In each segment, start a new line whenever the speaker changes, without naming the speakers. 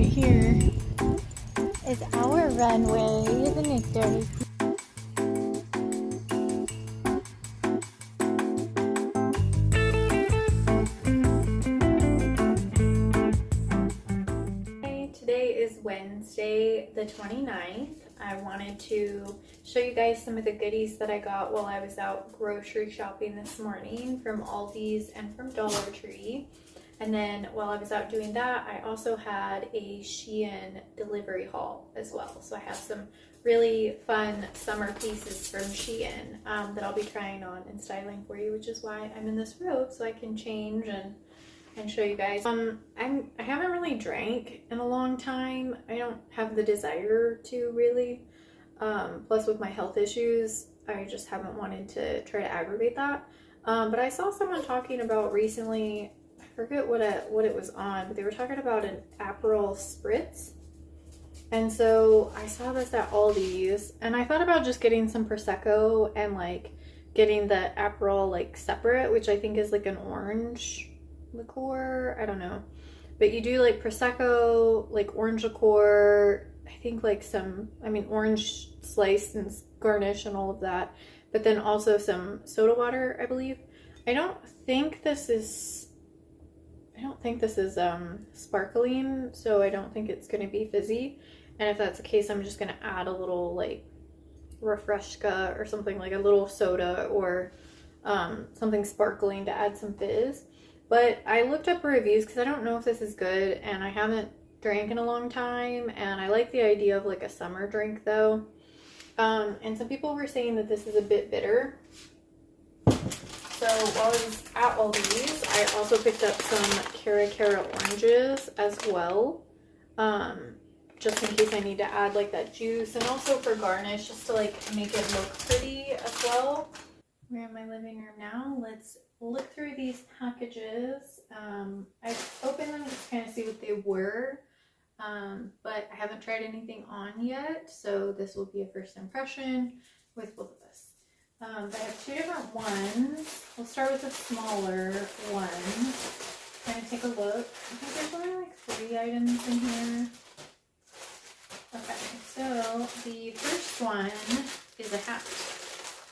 here is our runway, isn't it, Dirty? Today is Wednesday the 29th. I wanted to show you guys some of the goodies that I got while I was out grocery shopping this morning from Aldi's and from Dollar Tree. And then while I was out doing that, I also had a Shein delivery haul as well. So I have some really fun summer pieces from Shein that I'll be trying on and styling for you, which is why I'm in this robe, so I can change and show you guys. I haven't really drank in a long time. I don't have the desire to really. Plus with my health issues, I just haven't wanted to try to aggravate that. But I saw someone talking about recently, I forget what it was on, but they were talking about an aperol spritz. And so I saw this at Aldi's and I thought about just getting some Prosecco and like getting the aperol like separate, which I think is like an orange liqueur. I don't know, but you do like Prosecco, like orange liqueur, I think like some, orange slice and garnish and all of that, but then also some soda water, I believe. I don't think this is sparkling, so I don't think it's going to be fizzy. And if that's the case, I'm just going to add a little like refresca or something, like a little soda or something sparkling to add some fizz. But I looked up reviews because I don't know if this is good, and I haven't drank in a long time, and I like the idea of like a summer drink though. And some people were saying that this is a bit bitter. So while I was at Aldi's, I also picked up some Cara oranges as well, just in case I need to add like that juice, and also for garnish, just to like make it look pretty as well. We're in my living room now. Let's look through these packages. I opened them just to kind of see what they were, but I haven't tried anything on yet, so this will be a first impression with both of us. I have two different ones. We'll start with the smaller one. Kind of take a look. I think there's only like 3 items in here. Okay, so the first one is a hat,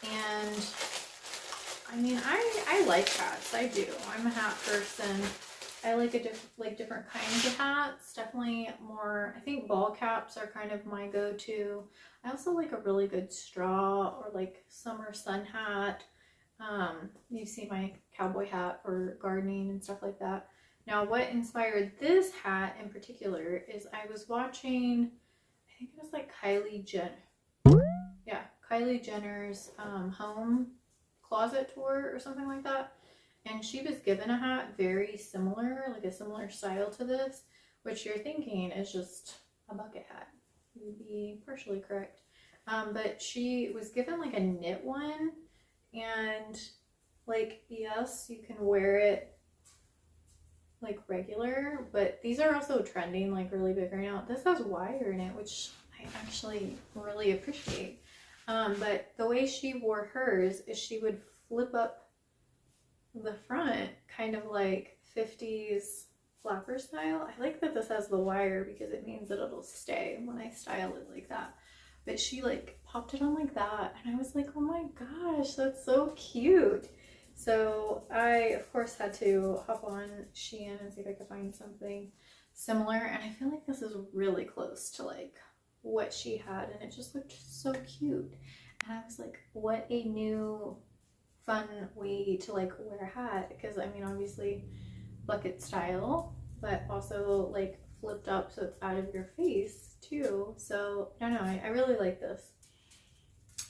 and I like hats. I do. I'm a hat person. I like different kinds of hats. Definitely more, I think ball caps are kind of my go-to. I also like a really good straw or like summer sun hat. You see my cowboy hat for gardening and stuff like that. Now, what inspired this hat in particular is I was watching, I think it was like Kylie Jenner's home closet tour or something like that, and she was given a hat very similar, like a similar style to this, which you're thinking is just a bucket hat. You would be partially correct, but she was given like a knit one, and like, yes, you can wear it like regular, but these are also trending like really big right now. This has wire in it, which I actually really appreciate. But the way she wore hers is she would flip up the front, kind of like 50s flapper style. I like that this has the wire because it means that it'll stay when I style it like that. But she like popped it on like that, and I was like, oh my gosh, that's so cute. So I, of course, had to hop on Shein and see if I could find something similar, and I feel like this is really close to like what she had, and it just looked so cute. And I was like, what a new fun way to like wear a hat, because obviously bucket style, but also like flipped up so it's out of your face too. So I don't know, I really like this.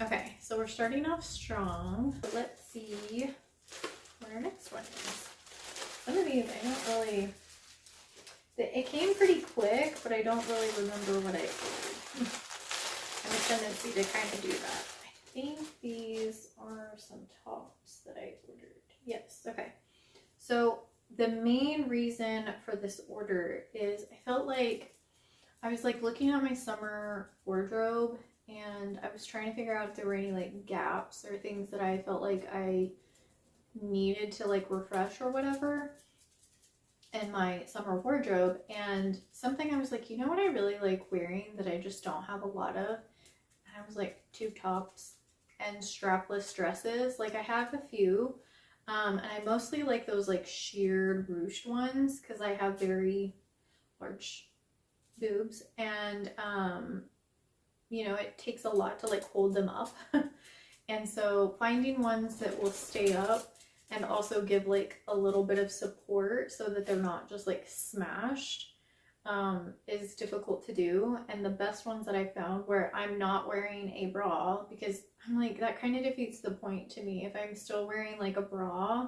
Okay, so we're starting off strong. Let's see what our next one is. Some of these I don't really, it came pretty quick, but I don't really remember what I ordered. I have a tendency to kind of do that. I think these are some tops that I ordered. Yes, okay. So the main reason for this order is I felt like I was like looking at my summer wardrobe, and I was trying to figure out if there were any like gaps or things that I felt like I needed to like refresh or whatever. in my summer wardrobe, and something I was like, you know what I really like wearing that I just don't have a lot of? And I was like, tube tops and strapless dresses. Like I have a few, and I mostly like those like sheer ruched ones because I have very large boobs, and you know, it takes a lot to like hold them up. And so finding ones that will stay up and also give like a little bit of support so that they're not just like smashed is difficult to do. And the best ones that I found where I'm not wearing a bra, because I'm like, that kind of defeats the point to me. If I'm still wearing like a bra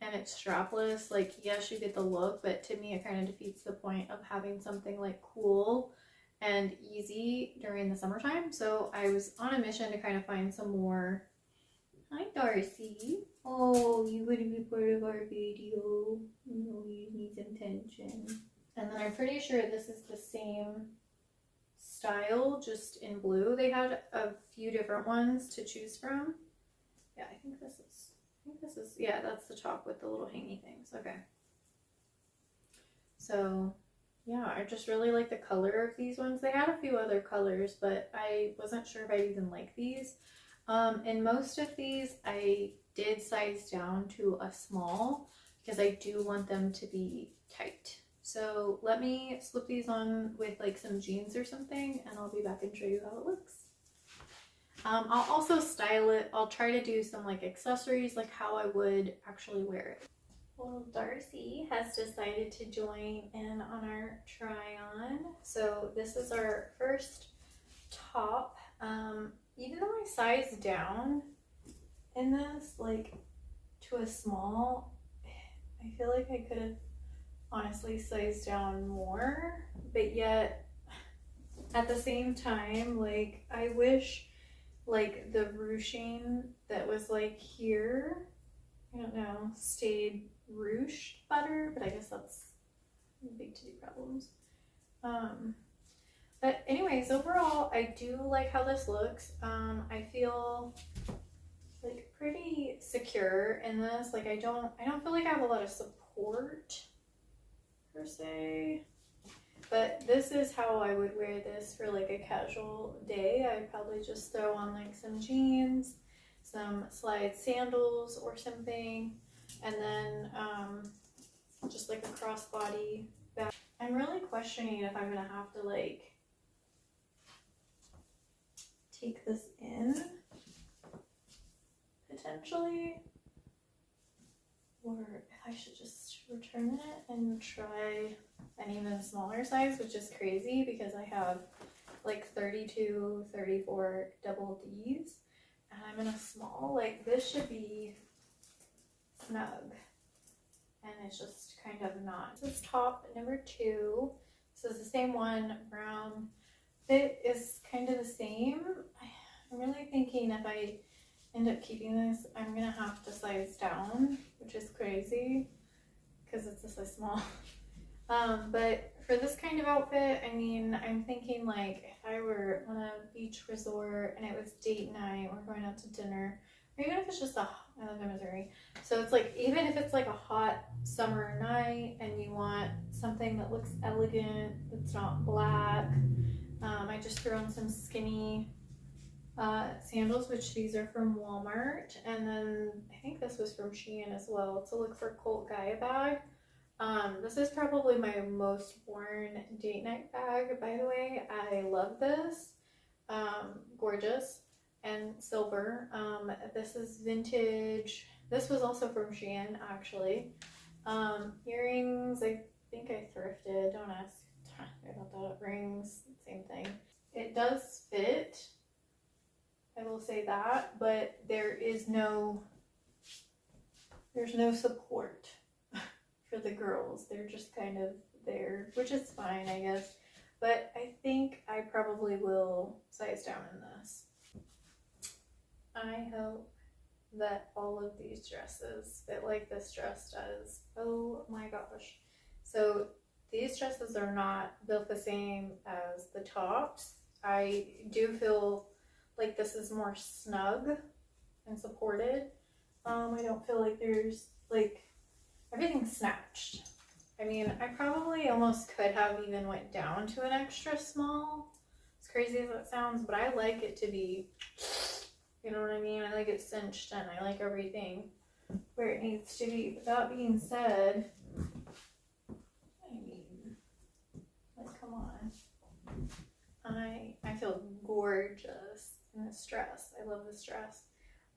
and it's strapless, like yes, you get the look, but to me it kind of defeats the point of having something like cool and easy during the summertime. So I was on a mission to kind of find some more. Hi Darcy. Oh, you wouldn't be part of our video. No, you need some attention. And then I'm pretty sure this is the same style, just in blue. They had a few different ones to choose from. Yeah, I think this is, yeah, that's the top with the little hangy things. Okay. So yeah, I just really like the color of these ones. They had a few other colors, but I wasn't sure if I even like these. In most of these, I did size down to a small because I do want them to be tight. So let me slip these on with like some jeans or something, and I'll be back and show you how it looks. I'll also style it. I'll try to do some like accessories, like how I would actually wear it. Well, Darcy has decided to join in on our try-on. So this is our first top. Even though I sized down in this, like to a small, I feel like I could have honestly sized down more, but yet at the same time, like I wish like the ruching that was like here, I don't know, stayed ruched better, but I guess that's big titty problems. But anyways, overall, I do like how this looks. I feel like pretty secure in this. Like I don't feel like I have a lot of support per se. But this is how I would wear this for like a casual day. I'd probably just throw on like some jeans, some slide sandals or something, and then just like a crossbody bag. I'm really questioning if I'm gonna have to like take this in potentially, or if I should just return it and try an even smaller size, which is crazy because I have like 32, 34 double D's and I'm in a small. Like this should be snug and it's just kind of not. This is top number 2. This is the same one, brown. Fit is kind of the same. I'm really thinking if I end up keeping this, I'm gonna have to size down, which is crazy because it's just so small. But for this kind of outfit, I mean, I'm thinking like if I were on a beach resort and it was date night, we're going out to dinner, or even if it's just I live in Missouri, so it's like even if it's like a hot summer night and you want something that looks elegant, that's not black. I just threw on some skinny sandals, which these are from Walmart, and then I think this was from Shein as well, to look for Colt Gaia bag. This is probably my most worn date night bag, by the way. I love this. Gorgeous and silver. This is vintage. This was also from Shein, actually. Earrings, I think I thrifted. Don't ask about that. Rings, same thing. It does fit, I will say that, but there's no support for the girls. They're just kind of there, which is fine, I guess. But I think I probably will size down in this. I hope that all of these dresses fit like this dress does. Oh my gosh. So these dresses are not built the same as the tops. I do feel like this is more snug and supported. I don't feel like there's like everything's snatched. I mean, I probably almost could have even went down to an extra small, as crazy as that sounds, but I like it to be, you know what I mean? I like it cinched in. I like everything where it needs to be. But that being said, I mean, like, come on. I feel gorgeous in this dress. I love this dress.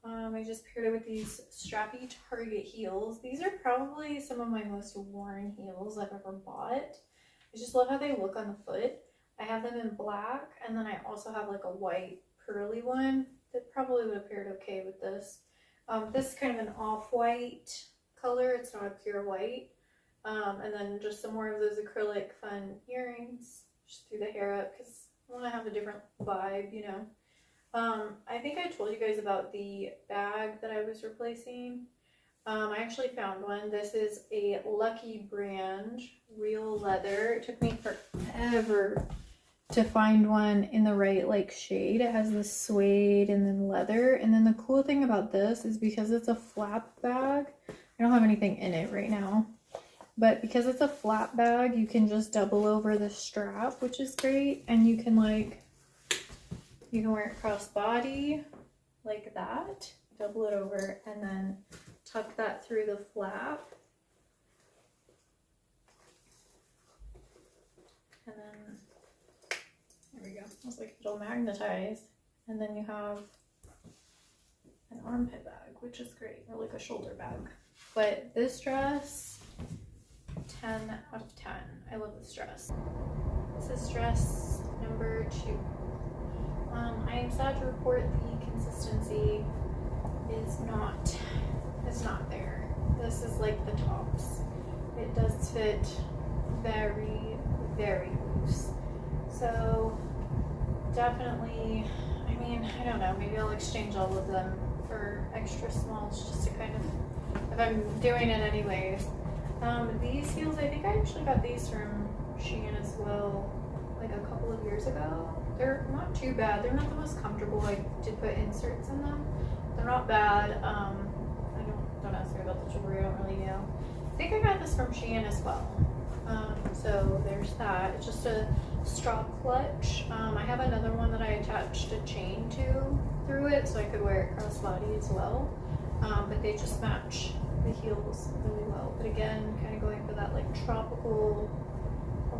I just paired it with these strappy Target heels. These are probably some of my most worn heels I've ever bought. I just love how they look on the foot. I have them in black, and then I also have like a white pearly one that probably would have paired okay with this. This is kind of an off-white color. It's not a pure white. And then just some more of those acrylic fun earrings. Just threw the hair up because I want to have a different vibe, you know. I think I told you guys about the bag that I was replacing. I actually found one. This is a Lucky brand, real leather. It took me forever to find one in the right like shade. It has this suede and then leather. And then the cool thing about this is because it's a flap bag, I don't have anything in it right now. But because it's a flap bag, you can just double over the strap, which is great. And you can like, you can wear it crossbody like that, double it over, and then tuck that through the flap. And then, there we go. It's like it'll magnetize. And then you have an armpit bag, which is great, or like a shoulder bag. But this dress, 10 out of 10. I love this dress. This is dress number 2. I am sad to report the consistency is not there. This is like the tops. It does fit very, very loose. So definitely, I mean, I don't know, maybe I'll exchange all of them for extra smalls just to kind of, if I'm doing it anyways. These heels, I think I actually got these from Shein as well, like a couple of years ago. They're not too bad. They're not the most comfortable. I did put inserts in them. They're not bad. Don't ask me about the jewelry. I don't really know. I think I got this from Shein as well. So there's that. It's just a straw clutch. I have another one that I attached a chain to through it, so I could wear it crossbody as well. But they just match the heels really well. But again, kind of going for that like tropical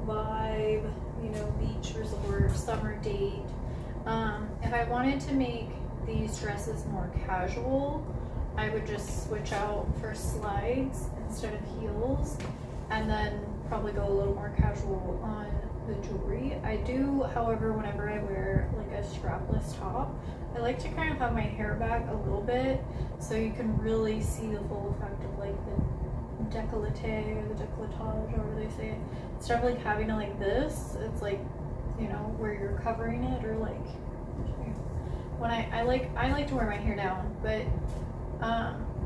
vibe, you know, beach resort, summer date. If I wanted to make these dresses more casual, I would just switch out for slides instead of heels, and then probably go a little more casual on the jewelry. I do, however, whenever I wear like a strapless top, I like to kind of have my hair back a little bit so you can really see the full effect of like the décolleté or the décolletage, however they say it. Instead of like having it like this, it's like, you know, where you're covering it, or like when I like to wear my hair down, but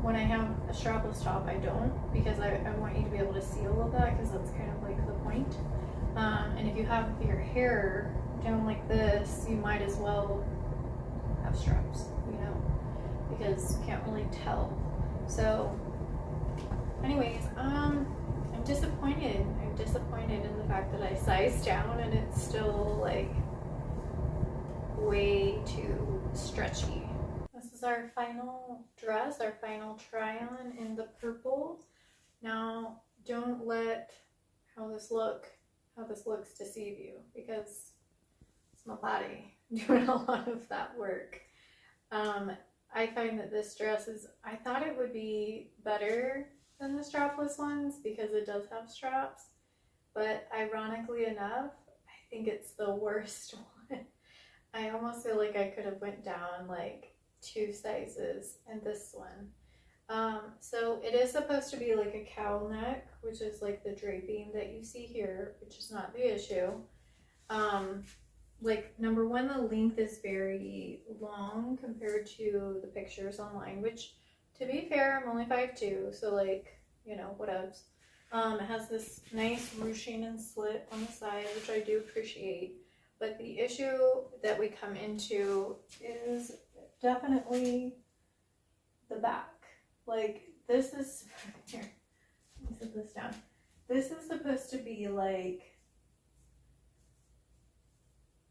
when I have a strapless top, I don't, because I want you to be able to see all of that, because that's kind of like the point. And if you have your hair down like this, you might as well have straps, you know, because you can't really tell. So anyways, I'm disappointed. I'm disappointed in the fact that I sized down and it's still like way too stretchy. This is our final dress, our final try on in the purple. Now, don't let how this looks deceive you, because it's my body doing a lot of that work. I find that this dress I thought it would be better than the strapless ones because it does have straps, but ironically enough, I think it's the worst one. I almost feel like I could have went down like 2 sizes in this one. So it is supposed to be like a cowl neck, which is like the draping that you see here, which is not the issue. Like, number one, the length is very long compared to the pictures online, which, to be fair, I'm only 5'2", so like, you know, whatevs. It has this nice ruching and slit on the side, which I do appreciate. But the issue that we come into is definitely the back. Like, this is, here, let me set this down. this is supposed to be like,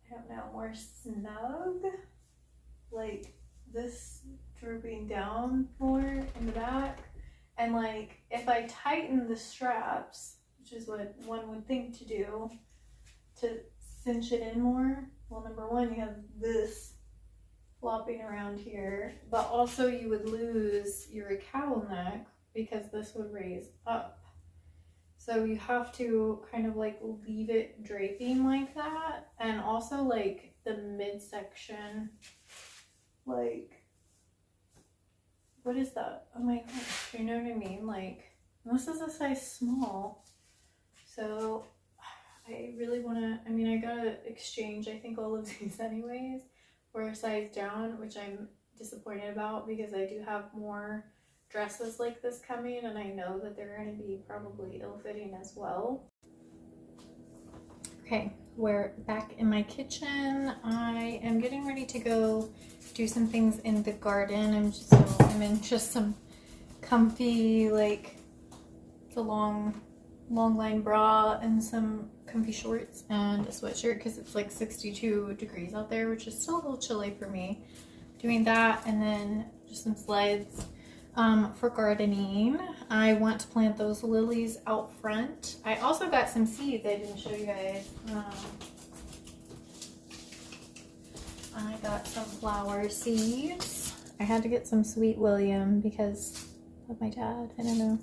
I don't know, more snug, like this drooping down more in the back. And like if I tighten the straps, which is what one would think to do to cinch it in more, well, number one, you have this flopping around here, but also you would lose your cowl neck because this would raise up. So you have to kind of like leave it draping like that. And also like the midsection, like, what is that? Oh my gosh, you know what I mean? Like, this is a size small. So I really want to, I mean, I gotta exchange, I think, all of these anyways for a size down, which I'm disappointed about because I do have more dresses like this coming and I know that they're going to be probably ill-fitting as well. Okay, we're back in my kitchen. I am getting ready to go do some things in the garden. I'm in just some comfy, like, it's a long line bra and some comfy shorts and a sweatshirt because it's like 62 degrees out there, which is still a little chilly for me. Doing that and then just some sleds for gardening. I want to plant those lilies out front. I also got some seeds I didn't show you guys. I got some flower seeds. I had to get some Sweet William because of my dad. I don't know.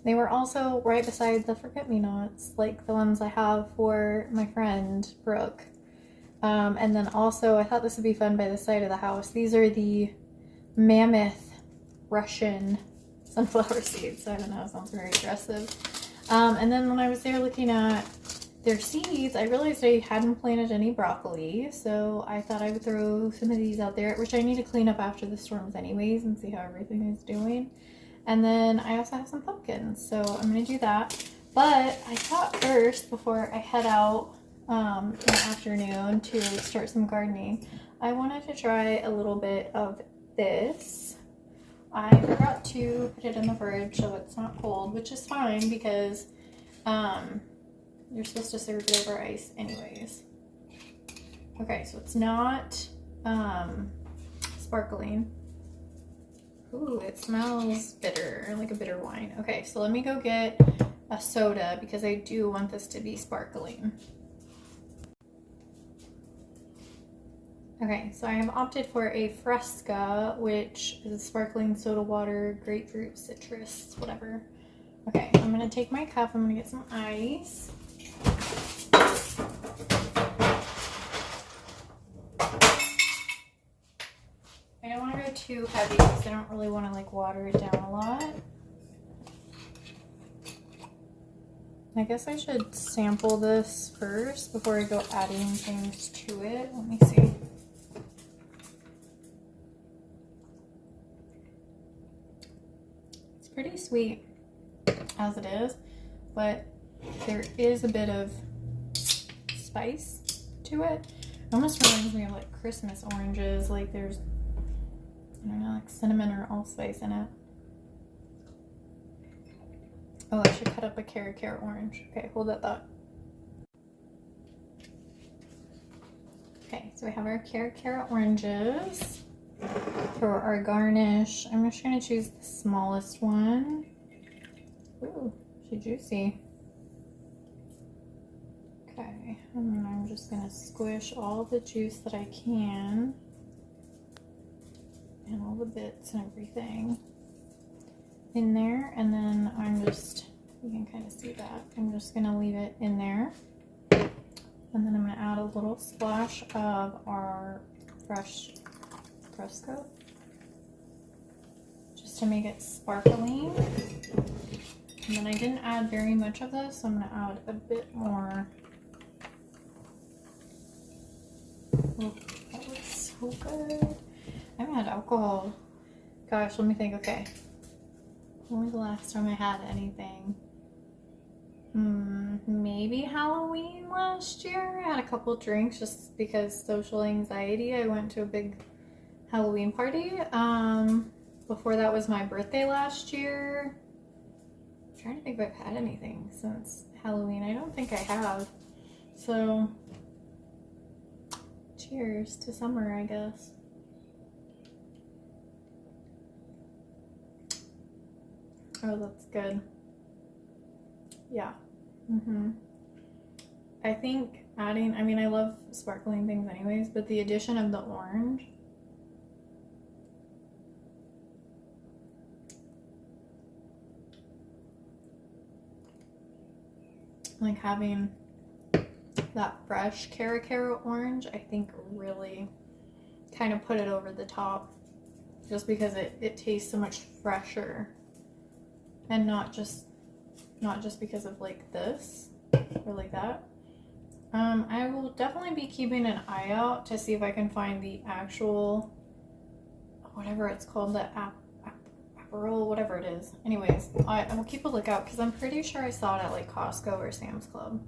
They were also right beside the forget-me-nots, like the ones I have for my friend Brooke. And then also, I thought this would be fun by the side of the house. These are the Mammoth Russian sunflower seeds. I don't know, it sounds very aggressive. And then when I was there looking at their seeds, I realized I hadn't planted any broccoli, so I thought I would throw some of these out there, which I need to clean up after the storms anyways and see how everything is doing. And then I also have some pumpkins, so I'm going to do that. But I thought first, before I head out in the afternoon to start some gardening, I wanted to try a little bit of this. I forgot to put it in the fridge so it's not cold, which is fine because you're supposed to serve it over ice anyways. Okay, so it's not sparkling. Ooh, it smells bitter, like a bitter wine. Okay, so let me go get a soda because I do want this to be sparkling. Okay, so I have opted for a Fresca, which is a sparkling soda water, grapefruit, citrus, whatever. Okay, I'm gonna take my cup, I'm gonna get some ice. I don't want to go too heavy because I don't really want to like water it down a lot. I guess I should sample this first before I go adding things to it. Let me see. It's pretty sweet as it is, but there is a bit of spice to it. It almost reminds me of like Christmas oranges, like there's, I don't know, like cinnamon or allspice in it. Oh, I should cut up a carrot orange. Okay, hold that thought. Okay, so we have our carrot oranges for our garnish. I'm just gonna choose the smallest one. Ooh, she's juicy. Okay, and then I'm just gonna squish all the juice that I can and all the bits and everything in there, and then I'm just, you can kind of see that, I'm just gonna leave it in there, and then I'm gonna add a little splash of our fresh Fresco just to make it sparkling. And then I didn't add very much of this, so I'm gonna add a bit more. Oh, that looks so good. I haven't had alcohol. Gosh, let me think. Okay. When was the last time I had anything? Maybe Halloween last year. I had a couple drinks just because social anxiety. I went to a big Halloween party. Before that was my birthday last year. I'm trying to think if I've had anything since Halloween. I don't think I have. So, cheers to summer, I guess. Oh, that's good. Yeah. I think adding, I mean, I love sparkling things anyways, but the addition of the orange, like having that fresh Cara orange, I think really kind of put it over the top, just because it tastes so much fresher, and not just because of like this or like that. I will definitely be keeping an eye out to see if I can find the actual, whatever it's called, the aperol, whatever it is. Anyways, I will keep a lookout because I'm pretty sure I saw it at like Costco or Sam's Club.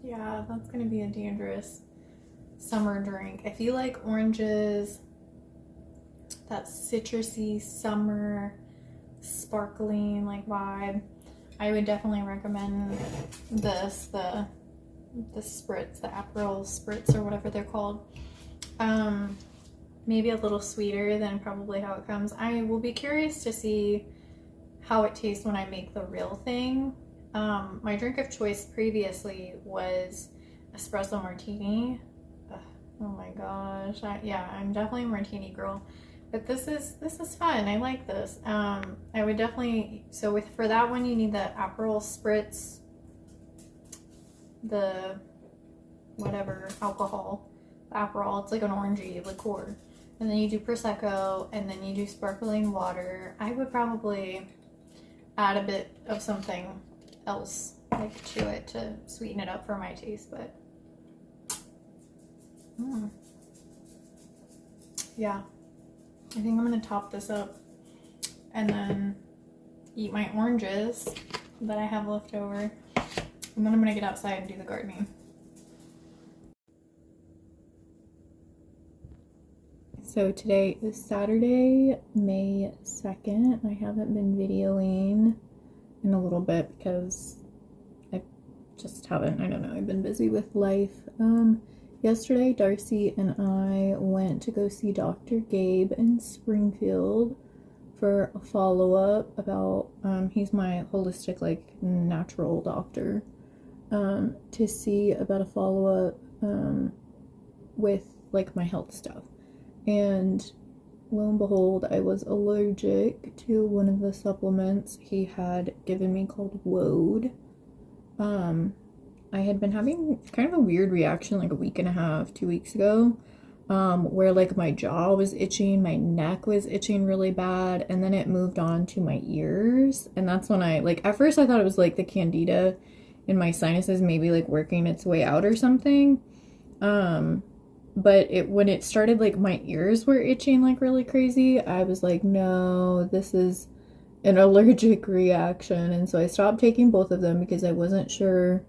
Yeah, that's gonna be a dangerous summer drink. I feel like oranges, that citrusy summer sparkling like vibe, I would definitely recommend this, the spritz, the aperol spritz or whatever they're called. Maybe a little sweeter than probably how it comes. I will be curious to see how it tastes when I make the real thing. My drink of choice previously was espresso martini. Oh my gosh, yeah, I'm definitely a martini girl. But this is fun. I like this. I would definitely, so for that one you need the aperol spritz, the whatever alcohol, the aperol. It's like an orangey liqueur, and then you do prosecco, and then you do sparkling water. I would probably add a bit of something else like to it to sweeten it up for my taste, but yeah. I think I'm gonna top this up and then eat my oranges that I have left over, and then I'm gonna get outside and do the gardening. So today is Saturday, May 2nd. I haven't been videoing in a little bit because I just haven't, I don't know, I've been busy with life. Yesterday, Darcy and I went to go see Dr. Gabe in Springfield for a follow-up about, he's my holistic, like, natural doctor, to see about a follow-up, with, like, my health stuff. And lo and behold, I was allergic to one of the supplements he had given me called Woad. I had been having kind of a weird reaction like a week and a half, 2 weeks ago, where like my jaw was itching, my neck was itching really bad, and then it moved on to my ears. And that's when I, like, at first I thought it was like the candida in my sinuses maybe like working its way out or something. But when it started, like, my ears were itching like really crazy, I was like, no, this is an allergic reaction. And so I stopped taking both of them because I wasn't sure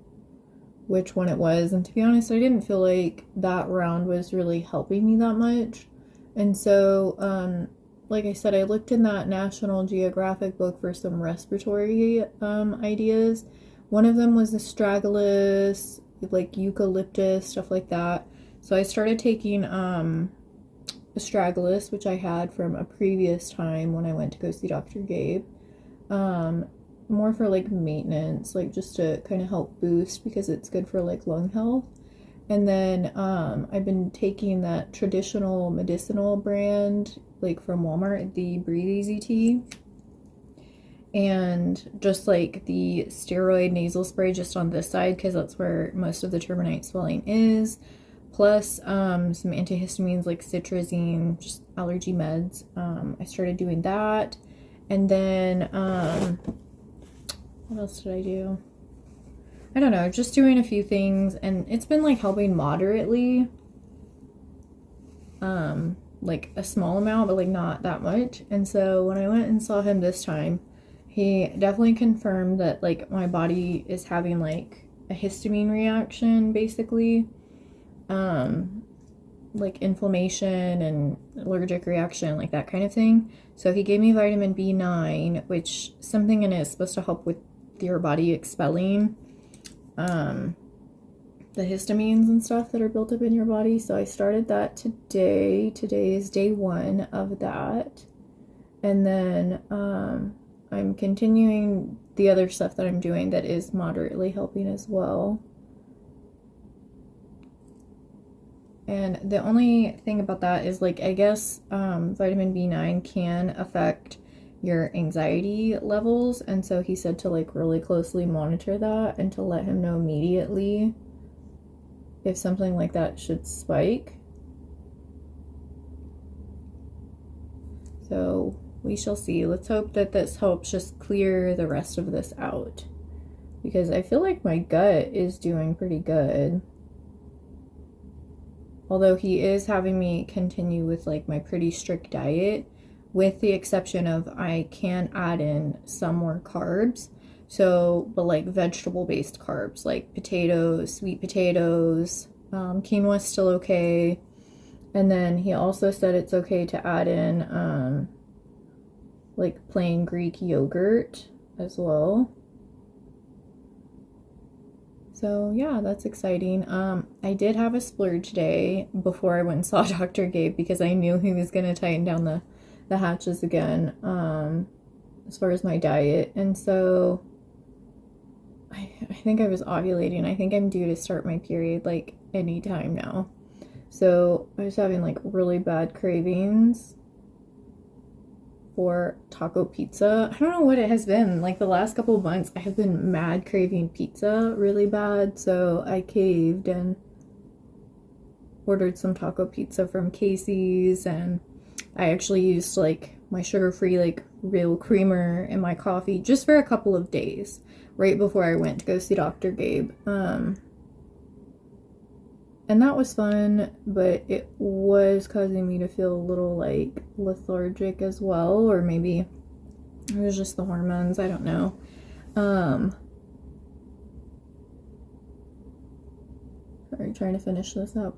which one it was. And to be honest, I didn't feel like that round was really helping me that much. And so, like I said, I looked in that National Geographic book for some respiratory ideas. One of them was astragalus, like eucalyptus, stuff like that. So I started taking astragalus, which I had from a previous time when I went to go see Dr. Gabe. More for like maintenance, like just to kind of help boost because it's good for like lung health. And then I've been taking that traditional medicinal brand like from Walmart, the Breathe Easy tea, and just like the steroid nasal spray just on this side because that's where most of the turbinate swelling is, plus some antihistamines like citrazine, just allergy meds. I started doing that, and then what else did I do? I don't know, just doing a few things, and it's been like helping moderately, like a small amount, but like not that much. And so when I went and saw him this time, he definitely confirmed that like my body is having like a histamine reaction basically, like inflammation and allergic reaction, like that kind of thing. So he gave me vitamin B9, which something in it is supposed to help with your body expelling the histamines and stuff that are built up in your body. So I started that today. Today is day 1 of that. And then I'm continuing the other stuff that I'm doing that is moderately helping as well. And the only thing about that is, like, I guess vitamin B9 can affect your anxiety levels. And so he said to, like, really closely monitor that and to let him know immediately if something like that should spike. So we shall see. Let's hope that this helps just clear the rest of this out, because I feel like my gut is doing pretty good. Although he is having me continue with like my pretty strict diet, with the exception of I can add in some more carbs. So, but like vegetable based carbs, like potatoes, sweet potatoes, quinoa is still okay. And then he also said it's okay to add in like plain Greek yogurt as well. So yeah, that's exciting. I did have a splurge day before I went and saw Dr. Gabe, because I knew he was going to tighten down the hatches again as far as my diet. And so I think I was ovulating. I think I'm due to start my period like anytime now. So I was having like really bad cravings for taco pizza. I don't know what it has been. Like the last couple of months, I have been mad craving pizza really bad. So I caved and ordered some taco pizza from Casey's, and I actually used like my sugar-free like real creamer in my coffee just for a couple of days right before I went to go see Dr. Gabe. And that was fun, but it was causing me to feel a little like lethargic as well, or maybe it was just the hormones, I don't know. Are you trying to finish this up?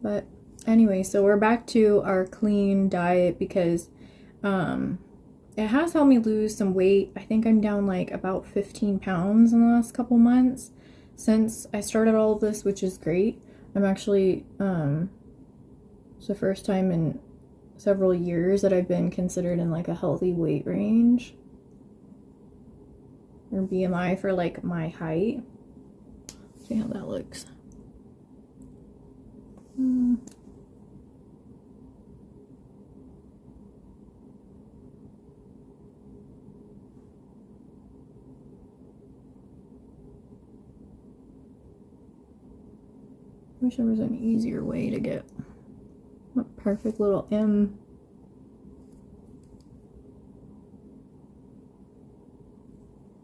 But anyway, so we're back to our clean diet, because it has helped me lose some weight. I think I'm down like about 15 pounds in the last couple months since I started all of this, which is great. I'm actually, it's the first time in several years that I've been considered in like a healthy weight range, or BMI for like my height. See how that looks. Wish there was an easier way to get a perfect little M.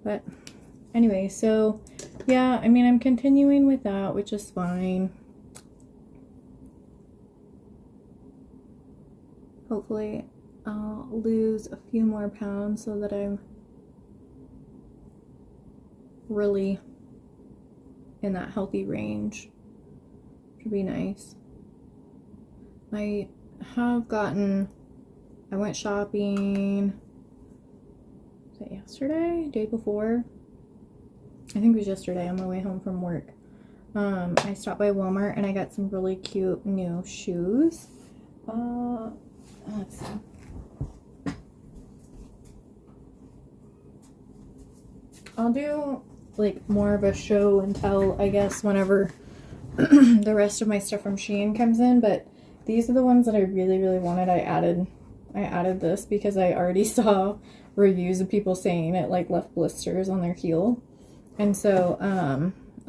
But anyway, so yeah, I mean, I'm continuing with that, which is fine. Hopefully I'll lose a few more pounds so that I'm really in that healthy range. Should be nice. I went shopping, was it yesterday? Day before? I think it was yesterday on my way home from work. I stopped by Walmart and I got some really cute new shoes. Let's see. I'll do like more of a show and tell, I guess, whenever the rest of my stuff from Shein comes in, but these are the ones that I really, really wanted. I added this because I already saw reviews of people saying it like left blisters on their heel, and so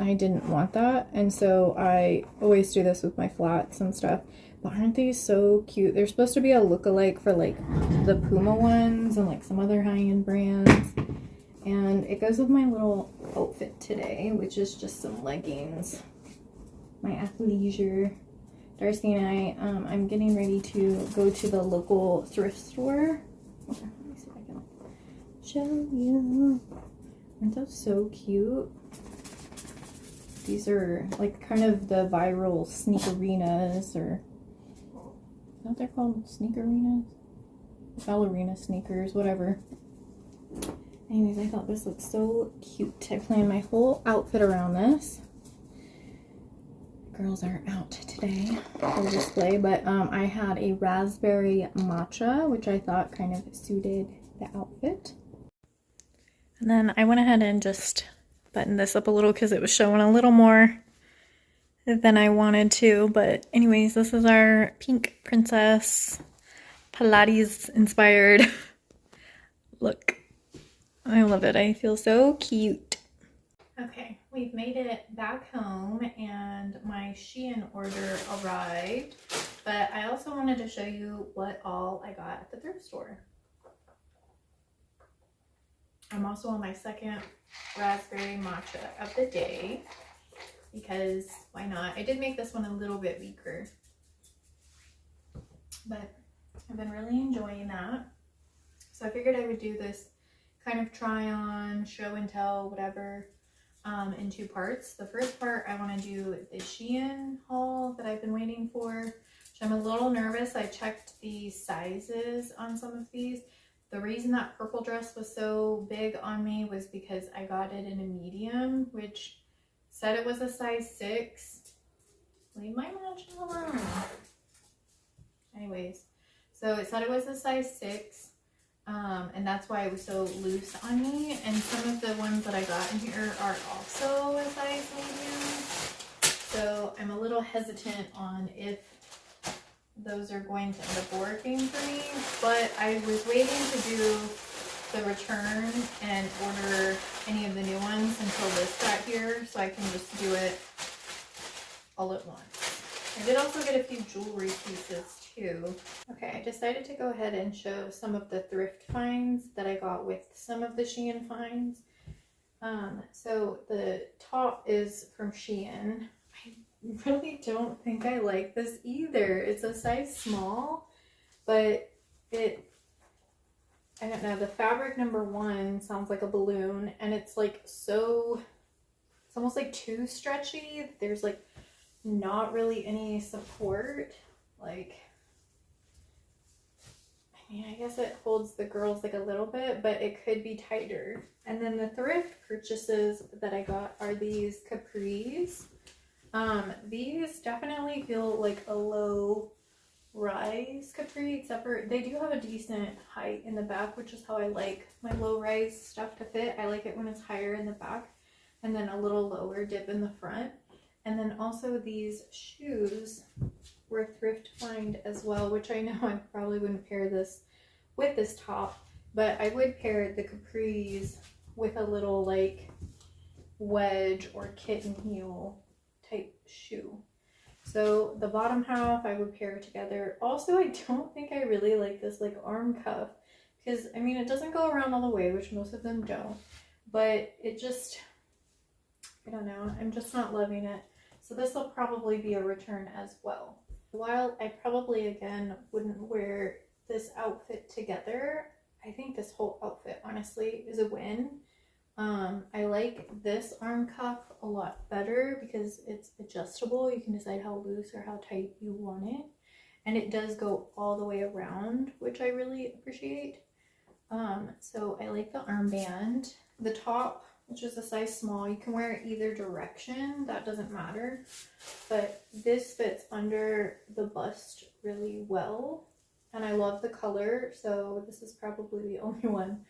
I didn't want that, and so I always do this with my flats and stuff. But aren't these so cute? They're supposed to be a lookalike for like the Puma ones and like some other high-end brands, and it goes with my little outfit today, which is just some leggings. My athleisure. Darcy and I'm getting ready to go to the local thrift store. Let me see if I can show you. Aren't those so cute? These are like kind of the viral sneakerinas, or is that what they're called? Sneakerinas? Ballerina sneakers, whatever. Anyways, I thought this looked so cute. I planned my whole outfit around this. Girls are out today for display, but I had a raspberry matcha, which I thought kind of suited the outfit. And then I went ahead and just buttoned this up a little because it was showing a little more than I wanted to. But anyways, this is our pink princess Pilates inspired look. I love it. I feel so cute. Okay, we've made it back home and my Shein order arrived, but I also wanted to show you what all I got at the thrift store. I'm also on my second raspberry matcha of the day because why not? I did make this one a little bit weaker, but I've been really enjoying that. So I figured I would do this kind of try on, show and tell, whatever, in two parts. The first part, I want to do the Shein haul that I've been waiting for, which I'm a little nervous. I checked the sizes on some of these. The reason that purple dress was so big on me was because I got it in a medium, which said it was a size 6. Leave my matching alone. Anyways, so it said it was a size 6. And that's why it was so loose on me. And some of the ones that I got in here are also a size medium. So I'm a little hesitant on if those are going to end up working for me. But I was waiting to do the return and order any of the new ones until this got here, so I can just do it all at once. I did also get a few jewelry pieces too. Okay, I decided to go ahead and show some of the thrift finds that I got with some of the Shein finds. So the top is from Shein. I really don't think I like this either. It's a size small, but I don't know, the fabric number 1 sounds like a balloon, and it's like so, it's almost like too stretchy. There's like not really any support. Like, I mean, I guess it holds the girls like a little bit, but it could be tighter. And then the thrift purchases that I got are these capris. These definitely feel like a low rise capri, except for they do have a decent height in the back, which is how I like my low rise stuff to fit. I like it when it's higher in the back and then a little lower dip in the front. And then also these shoes were thrift find as well, which I know I probably wouldn't pair this with this top, but I would pair the capris with a little like wedge or kitten heel type shoe. So the bottom half I would pair together. Also, I don't think I really like this like arm cuff because I mean it doesn't go around all the way, which most of them don't, but it just, I don't know, I'm just not loving it. So this will probably be a return as well. While I probably again wouldn't wear this outfit together, I think this whole outfit honestly is a win. I like this arm cuff a lot better because it's adjustable. You can decide how loose or how tight you want it, and it does go all the way around, which I really appreciate. So I like the armband. The top, which is a size small, you can wear it either direction, that doesn't matter, but this fits under the bust really well, and I love the color, so this is probably the only one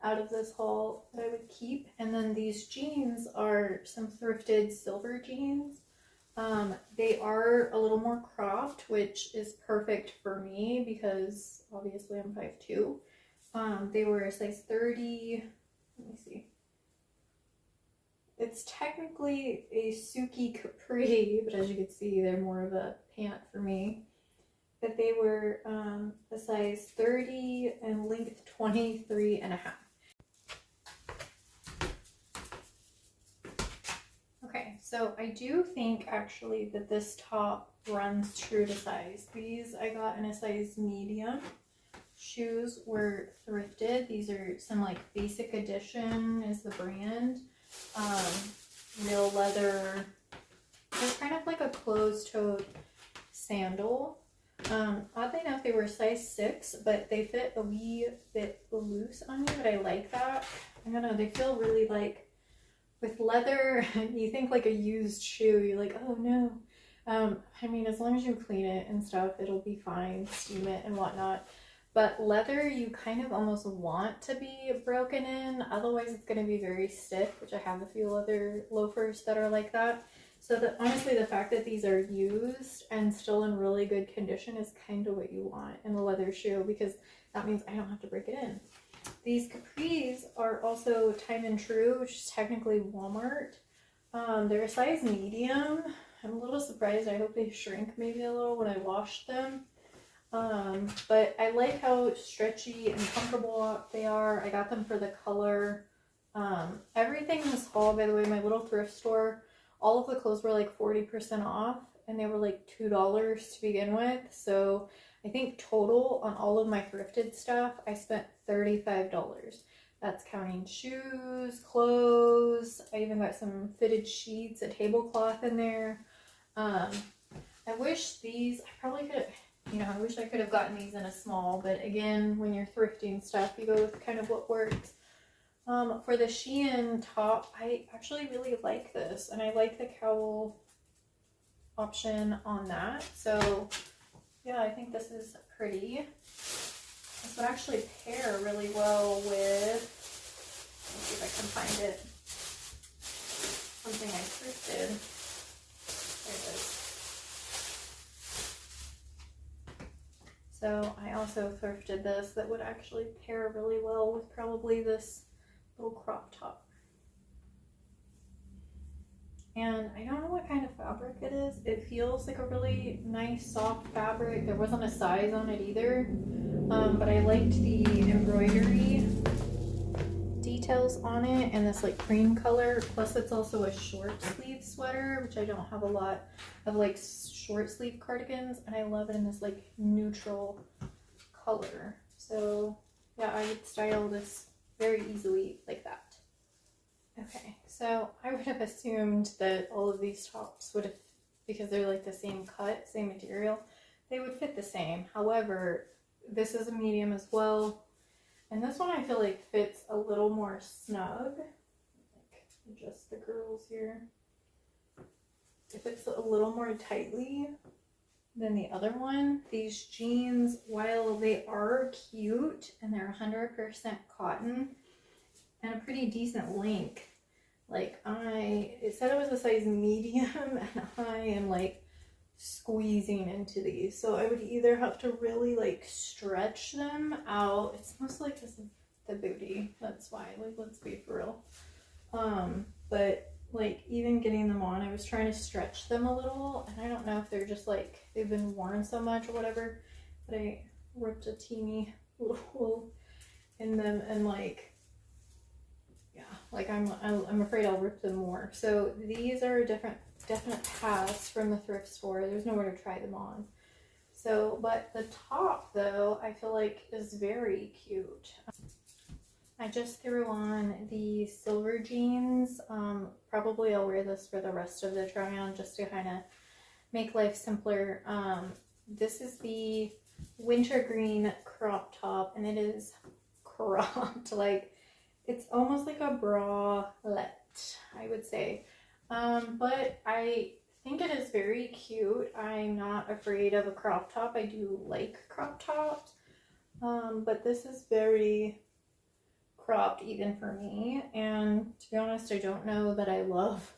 out of this haul that I would keep. And then these jeans are some thrifted silver jeans. They are a little more cropped, which is perfect for me because obviously I'm 5'2". They were a size 30, let me see. It's technically a Suki capri, but as you can see, they're more of a pant for me. But they were a size 30 and length 23 and a half. Okay, so I do think actually that this top runs true to size. These I got in a size medium. shoes were thrifted. These are some like Basic Edition is the brand. Real leather. They're kind of like a closed-toed sandal. Oddly enough, they were size 6, but they fit a wee bit loose on me, but I like that. I don't know, they feel really like, with leather, you think like a used shoe, you're like, oh no. I mean, as long as you clean it and stuff, it'll be fine, steam it and whatnot. But leather, you kind of almost want to be broken in, otherwise it's going to be very stiff, which I have a few other loafers that are like that. So honestly, the fact that these are used and still in really good condition is kind of what you want in a leather shoe, because that means I don't have to break it in. These capris are also Time and True, which is technically Walmart. They're a size medium. I'm a little surprised. I hope they shrink maybe a little when I wash them. But I like how stretchy and comfortable they are. I got them for the color. Everything in this haul, by the way, my little thrift store, all of the clothes were like 40% off, and they were like $2 to begin with. So I think total on all of my thrifted stuff, I spent $35. That's counting shoes, clothes. I even got some fitted sheets, a tablecloth in there. I wish these, I probably could, you know, I wish I could have gotten these in a small, but again, when you're thrifting stuff, you go with kind of what works. For the Shein top, I actually really like this, and I like the cowl option on that. So yeah, I think this is pretty. This would actually pair really well with, let's see if I can find it, something I thrifted. There it is. So I also thrifted this that would actually pair really well with probably this little crop top. And I don't know what kind of fabric it is. It feels like a really nice soft fabric. There wasn't a size on it either, but I liked the embroidery details on it and this like cream color. Plus it's also a short sleeve sweater, which I don't have a lot of like short sleeve cardigans, and I love it in this like neutral color. So yeah, I would style this very easily like that. Okay, so I would have assumed that all of these tops would have, because they're like the same cut, same material, they would fit the same. However, this is a medium as well, and this one I feel like fits a little more snug. Like adjust the girls here. It fits a little more tightly than the other one. These jeans, while they are cute and they're 100% cotton and a pretty decent length, like it said it was a size medium, and I am like squeezing into these, so I would either have to really like stretch them out. It's mostly because of the booty, that's why, like, let's be for real. But like even getting them on, I was trying to stretch them a little, and I don't know if they're just like they've been worn so much or whatever, but I ripped a teeny little hole in them, and like, yeah, like I'm afraid I'll rip them more. So these are a definite pass from the thrift store. There's nowhere to try them on. So, but the top though, I feel like is very cute. I just threw on the silver jeans. Probably I'll wear this for the rest of the try on just to kind of make life simpler. This is the winter green crop top, and it is cropped. Like, it's almost like a bralette, I would say. But I think it is very cute. I'm not afraid of a crop top. I do like crop tops. But this is very cropped even for me, and to be honest, I don't know that I love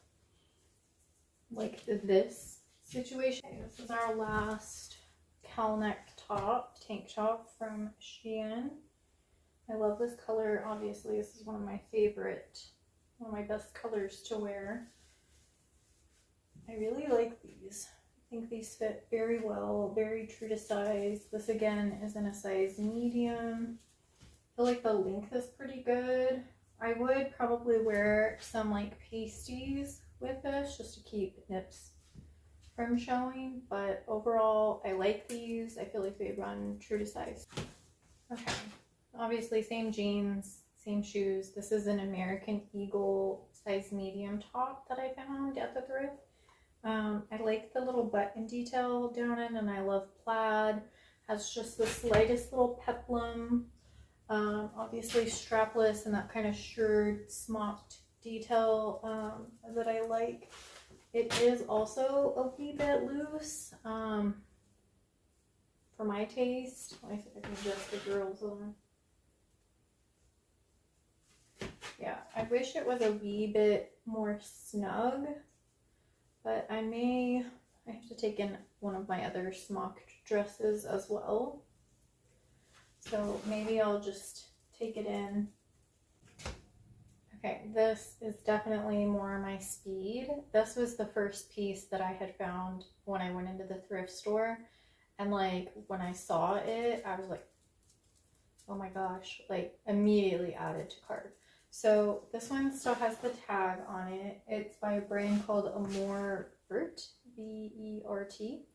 like this situation. Okay, this is our last cowl neck top, tank top from Shein. I love this color. Obviously this is one of my best colors to wear. I really like these. I think these fit very well, very true to size. This again is in a size medium. I feel like the length is pretty good. I would probably wear some like pasties with this just to keep nips from showing, but overall I like these. I feel like they run true to size. Okay, obviously same jeans, same shoes. This is an American Eagle size medium top that I found at the thrift. I like the little button detail down it, and I love plaid. Has just the slightest little peplum. Obviously strapless and that kind of shirred smocked detail that I like. It is also a wee bit loose for my taste. Let me see if I can adjust the girls on. Yeah, I wish it was a wee bit more snug, but I have to take in one of my other smocked dresses as well. So maybe I'll just take it in. Okay, this is definitely more my speed. This was the first piece that I had found when I went into the thrift store. And like when I saw it, I was like, oh my gosh, like immediately added to cart. So this one still has the tag on it. It's by a brand called Amore Vert, V-E-R-T.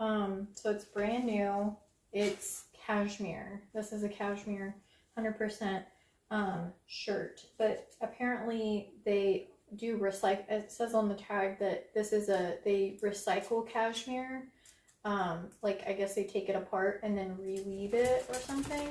So it's brand new. It's cashmere. This is a cashmere 100% shirt, but apparently they do recycle. It says on the tag that this is they recycle cashmere. Like I guess they take it apart and then reweave it or something.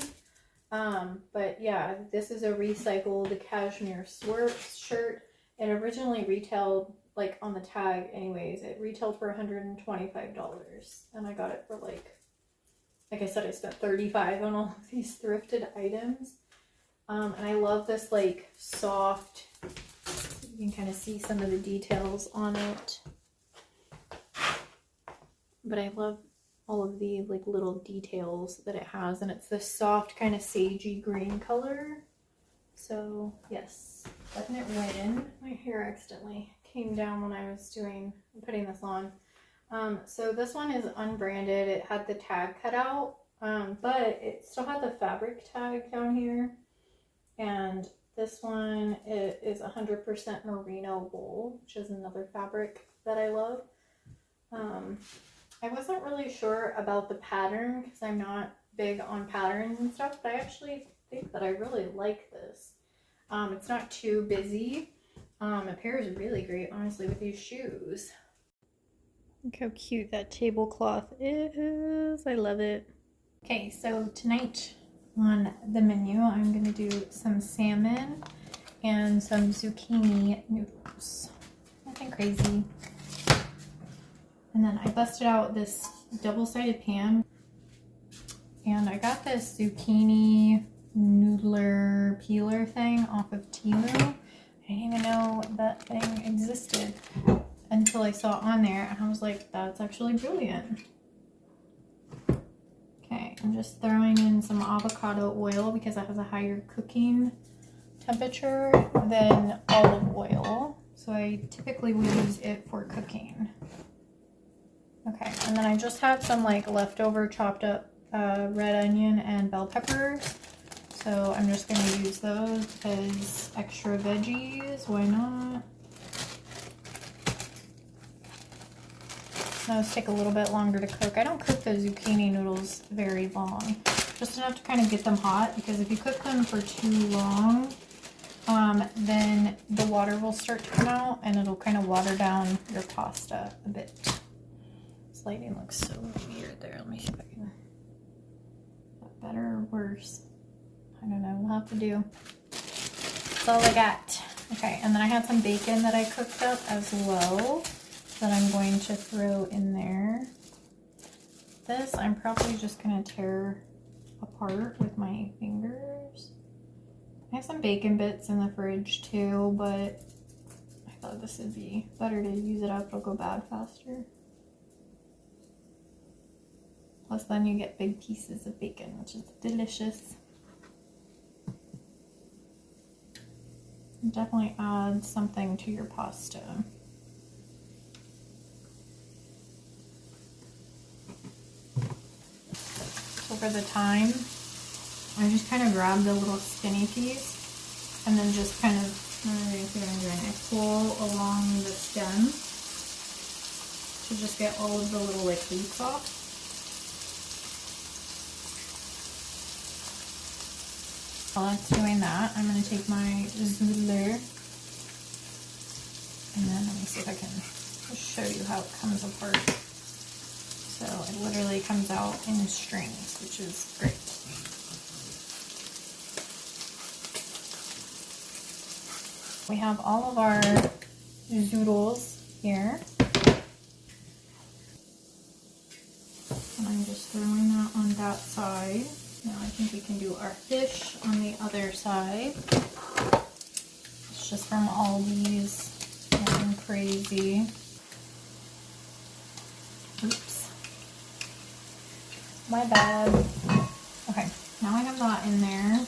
But yeah, this is a recycled cashmere shirt. It originally retailed, like on the tag anyways, it retailed for $125, and I got it for like I said, I spent $35 on all of these thrifted items. And I love this like soft, you can kind of see some of the details on it. But I love all of the like little details that it has, and it's this soft kind of sagey green color. So yes, definite win. My hair accidentally came down when I was putting this on. So this one is unbranded. It had the tag cut out, but it still had the fabric tag down here. And this one is 100% merino wool, which is another fabric that I love. I wasn't really sure about the pattern because I'm not big on patterns and stuff, but I actually think that I really like this. It's not too busy. It pairs really great, honestly, with these shoes. Look how cute that tablecloth is. I love it. Okay, so tonight on the menu, I'm going to do some salmon and some zucchini noodles. Nothing crazy. And then I busted out this double-sided pan, and I got this zucchini noodler peeler thing off of Temu. I didn't even know that thing existed until I saw it on there, and I was like, that's actually brilliant. Okay, I'm just throwing in some avocado oil because it has a higher cooking temperature than olive oil. So I typically would use it for cooking. Okay, and then I just have some like leftover chopped up red onion and bell peppers. So I'm just going to use those as extra veggies. Why not? Those take a little bit longer to cook. I don't cook the zucchini noodles very long. Just enough to kind of get them hot, because if you cook them for too long, then the water will start to come out and it'll kind of water down your pasta a bit. This lighting looks so weird there. Let me see if I can... Is that better or worse? I don't know. We'll have to do. That's all I got. Okay, and then I had some bacon that I cooked up as well that I'm going to throw in there. This I'm probably just going to tear apart with my fingers. I have some bacon bits in the fridge too, but I thought this would be better to use it up. It'll go bad faster. Plus then you get big pieces of bacon, which is delicious. Definitely add something to your pasta. So for the thyme, I just kind of grabbed a little skinny piece and then just kind of, I pull along the stem to just get all of the little like leaves off. While it's doing that, I'm going to take my zoodler, and then let me see if I can just show you how it comes apart. So it literally comes out in strings, which is great. We have all of our zoodles here. And I'm just throwing that on that side. Now I think we can do our fish on the other side. It's just from Aldi's. Nothing crazy. Oops. My bad. Okay, now I have that in there.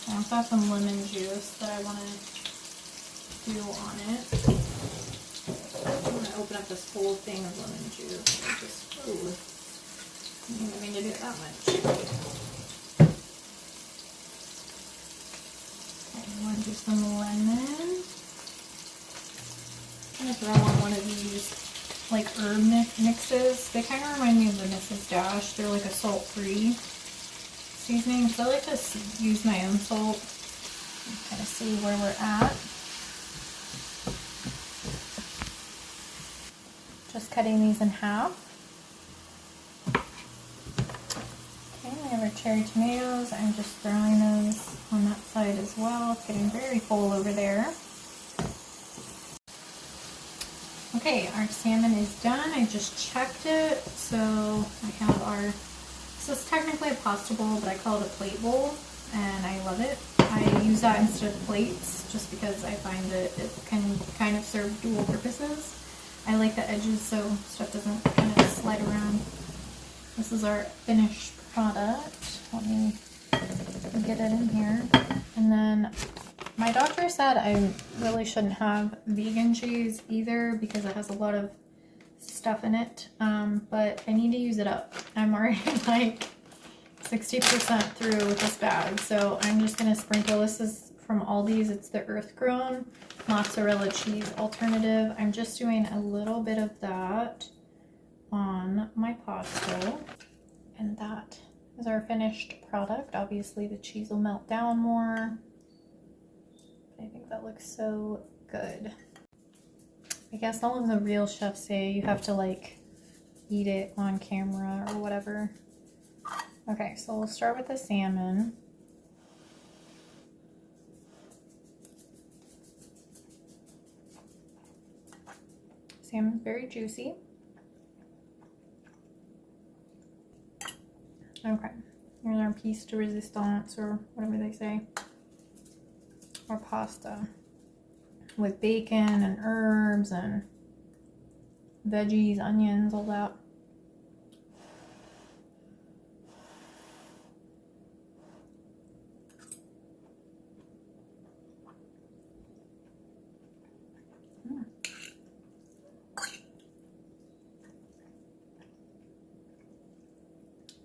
I also have some lemon juice that I want to do on it. I'm going to open up this whole thing of lemon juice. Just, ooh, I didn't mean to do it that much. Okay, I want to do some lemon. I'm going to throw on one of these like herb mixes. They kind of remind me of the Mrs. Dash. They're like a salt-free seasoning. So I like to use my own salt and kind of see where we're at. Just cutting these in half. Okay, we have our cherry tomatoes. I'm just throwing those on that side as well. It's getting very full over there. Okay, our salmon is done. I just checked it. So I have our, this is technically a pasta bowl, but I call it a plate bowl, and I love it. I use that instead of plates just because I find that it can kind of serve dual purposes. I like the edges so stuff doesn't kind of slide around. This is our finished product. Let me get it in here. And then my doctor said I really shouldn't have vegan cheese either because it has a lot of stuff in it, but I need to use it up. I'm already like 60% through with this bag, so I'm just going to sprinkle. This is from Aldi's. It's the Earth Grown mozzarella cheese alternative. I'm just doing a little bit of that on my pasta, and that is our finished product. Obviously the cheese will melt down more. I think that looks so good. I guess all of the real chefs say you have to like eat it on camera or whatever. Okay, so we'll start with the salmon. Salmon's very juicy. Okay, here's our piece de resistance, or whatever they say. Our pasta with bacon and herbs and veggies, onions, all that.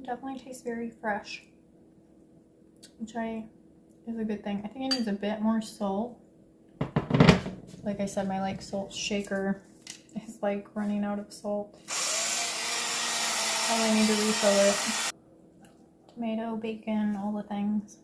Definitely tastes very fresh, which is a good thing. I think it needs a bit more salt. Like I said, my like salt shaker is like running out of salt. Probably need to refill it. Tomato, bacon, all the things.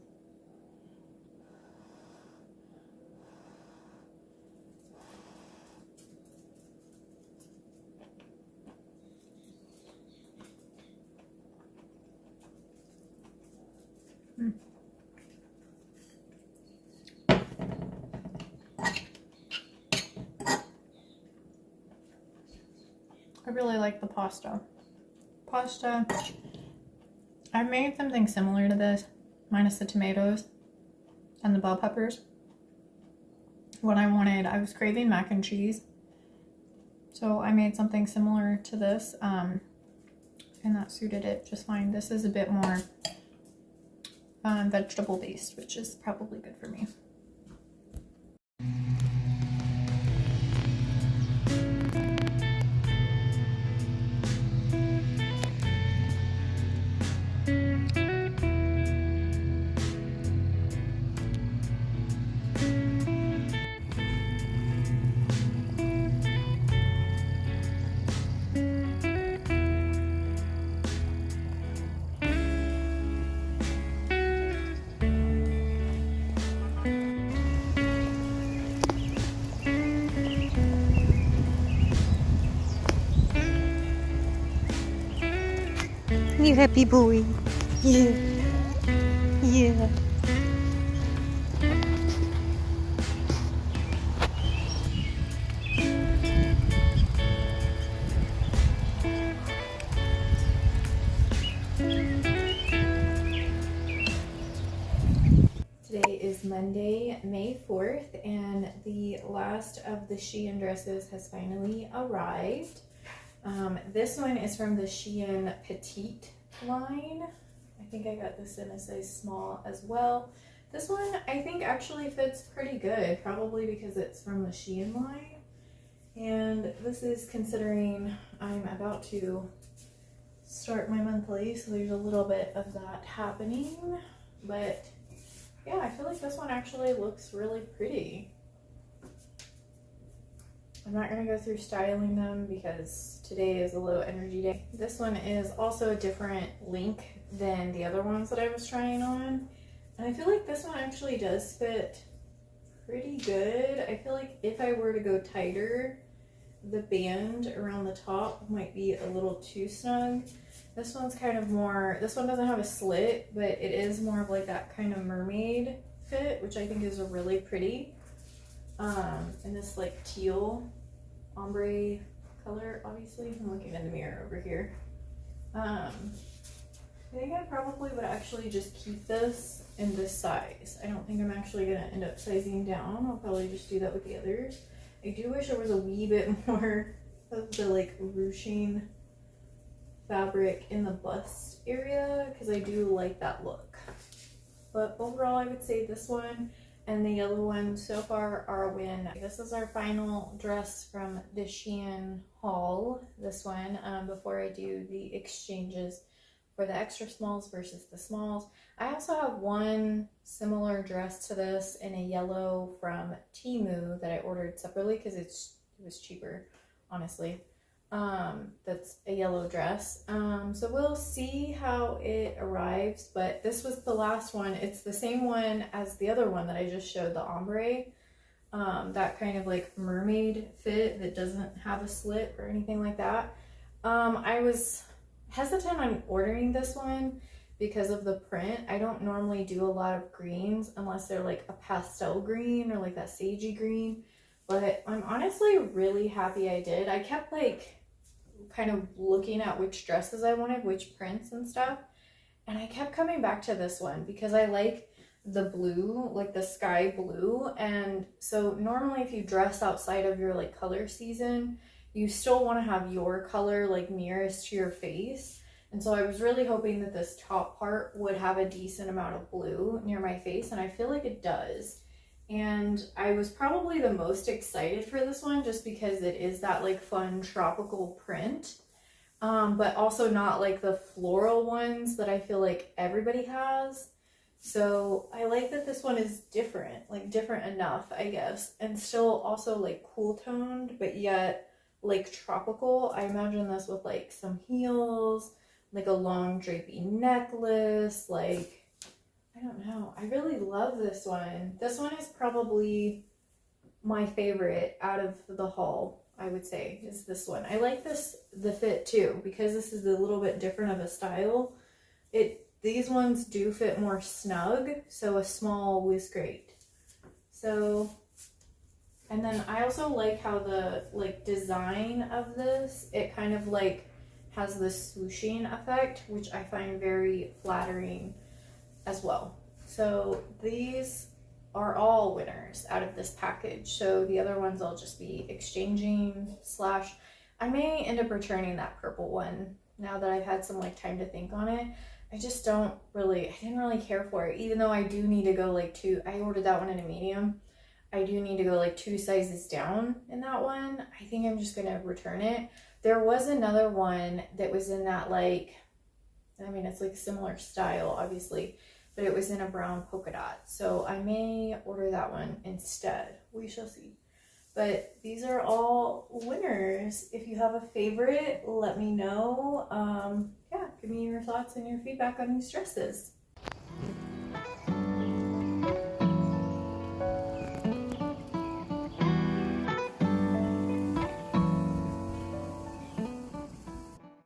I really like the pasta. I made something similar to this, minus the tomatoes and the bell peppers. What I wanted, I was craving mac and cheese, so I made something similar to this, and that suited it just fine. This is a bit more vegetable based, which is probably good for me.
You happy boy. Yeah. Yeah.
Today is Monday, May 4th, and the last of the Shein dresses has finally arrived. This one is from the Shein Petite line. I think I got this in a size small as well. This one I think actually fits pretty good, probably because it's from the Shein line. And this is considering I'm about to start my monthly, so there's a little bit of that happening. But yeah, I feel like this one actually looks really pretty. I'm not going to go through styling them because today is a low energy day. This one is also a different length than the other ones that I was trying on. And I feel like this one actually does fit pretty good. I feel like if I were to go tighter, the band around the top might be a little too snug. This one's kind of more, this one doesn't have a slit, but it is more of like that kind of mermaid fit, which I think is really pretty. In this like teal ombre color, obviously. I'm looking in the mirror over here. I think I probably would actually just keep this in this size. I don't think I'm actually gonna end up sizing down. I'll probably just do that with the others. I do wish there was a wee bit more of the like ruching fabric in the bust area because I do like that look. But overall, I would say this one and the yellow one so far are a win. This is our final dress from the Shein haul, this one, before I do the exchanges for the extra smalls versus the smalls. I also have one similar dress to this in a yellow from Temu that I ordered separately because it was cheaper, honestly. That's a yellow dress. So we'll see how it arrives, but this was the last one. It's the same one as the other one that I just showed, the ombre. That kind of like mermaid fit that doesn't have a slit or anything like that. I was hesitant on ordering this one because of the print. I don't normally do a lot of greens unless they're like a pastel green or like that sagey green, but I'm honestly really happy I did. I kept like kind of looking at which dresses I wanted, which prints and stuff, and I kept coming back to this one because I like the blue, like the sky blue. And so normally if you dress outside of your like color season, you still want to have your color like nearest to your face. And so I was really hoping that this top part would have a decent amount of blue near my face, and I feel like it does. And I was probably the most excited for this one just because it is that like fun tropical print, but also not like the floral ones that I feel like everybody has. So I like that this one is different, like different enough, I guess, and still also like cool toned, but yet like tropical. I imagine this with like some heels, like a long drapey necklace, like I don't know. I really love this one. This one is probably my favorite out of the haul, I would say, is this one. I like the fit too, because this is a little bit different of a style. These ones do fit more snug, so a small was great. So, and then I also like how the like design of this, it kind of like has this swooshing effect, which I find very flattering as well. So these are all winners out of this package. So the other ones I'll just be exchanging / I may end up returning that purple one now that I've had some like time to think on it. I didn't really care for it, even though I do need to go like I ordered that one in a medium. I do need to go like 2 sizes down in that one. I think I'm just gonna return it. There was another one that was in that like, I mean, it's like a similar style, obviously, but it was in a brown polka dot. So I may order that one instead. We shall see. But these are all winners. If you have a favorite, let me know. Yeah, give me your thoughts and your feedback on these dresses.